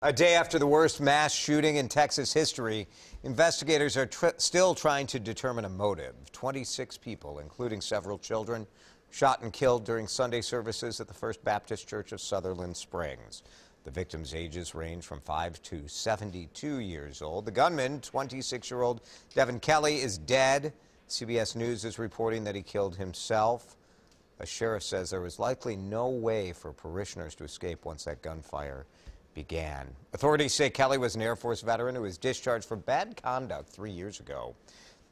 A day after the worst mass shooting in Texas history, investigators are still trying to determine a motive. 26 people, including several children, shot and killed during Sunday services at the First Baptist Church of Sutherland Springs. The victims' ages range from 5 to 72 years old. The gunman, 26-year-old Devin Kelly, is dead. CBS News is reporting that he killed himself. A sheriff says there was likely no way for parishioners to escape once that gunfire began. Authorities say Kelly was an Air Force veteran who was discharged for bad conduct 3 years ago.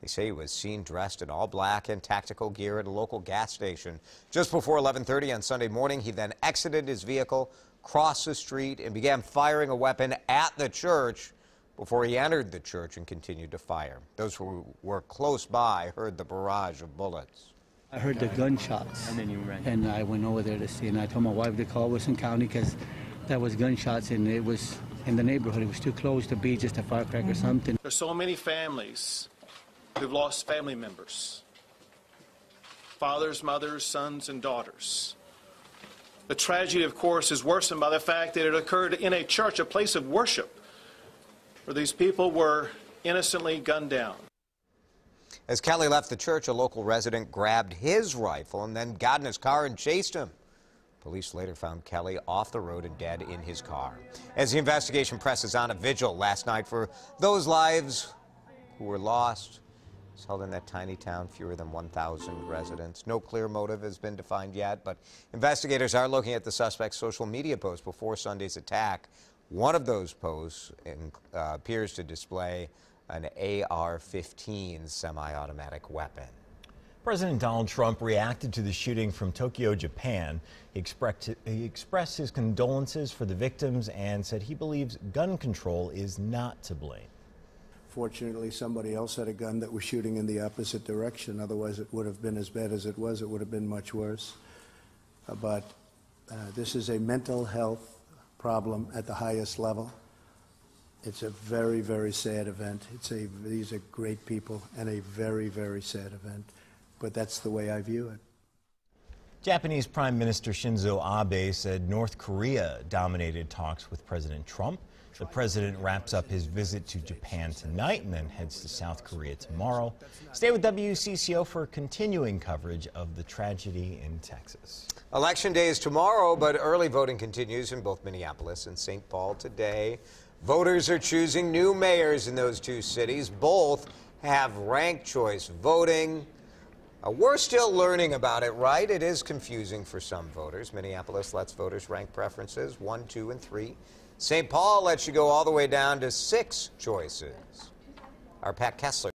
They say he was seen dressed in all black and tactical gear at a local gas station just before 11:30 on Sunday morning. He then exited his vehicle, crossed the street, and began firing a weapon at the church before he entered the church and continued to fire. Those who were close by heard the barrage of bullets. I heard the gunshots, and then you ran. And I went over there to see, and I told my wife to call Wilson County because that was gunshots, and it was in the neighborhood. It was too close to be just a firecracker or something. There's so many families who've lost family members, fathers, mothers, sons, and daughters. The tragedy, of course, is worsened by the fact that it occurred in a church, a place of worship, where these people were innocently gunned down. As Kelly left the church, a local resident grabbed his rifle and then got in his car and chased him. Police later found Kelly off the road and dead in his car. As the investigation presses on, a vigil last night for those lives who were lost was held in that tiny town, fewer than 1,000 residents. No clear motive has been defined yet, but investigators are looking at the suspect's social media posts before Sunday's attack. One of those posts appears to display an AR-15 semi-automatic weapon. President Donald Trump reacted to the shooting from Tokyo, Japan. He expressed his condolences for the victims and said he believes gun control is not to blame. Fortunately, somebody else had a gun that was shooting in the opposite direction. Otherwise, it would have been as bad as it was. It would have been much worse. But this is a mental health problem at the highest level. It's a very, very sad event. These are great people and a very, very sad event. But that's the way I view it. Japanese Prime Minister Shinzo Abe said North Korea dominated talks with President Trump. The president wraps up his visit to Japan tonight and then heads to South Korea tomorrow. Stay with WCCO for continuing coverage of the tragedy in Texas. Election day is tomorrow, but early voting continues in both Minneapolis and St. Paul today. Voters are choosing new mayors in those two cities. Both have ranked choice voting. We're still learning about it, right? It is confusing for some voters. Minneapolis lets voters rank preferences 1, 2, and 3. St. Paul lets you go all the way down to 6 choices. Our Pat Kessler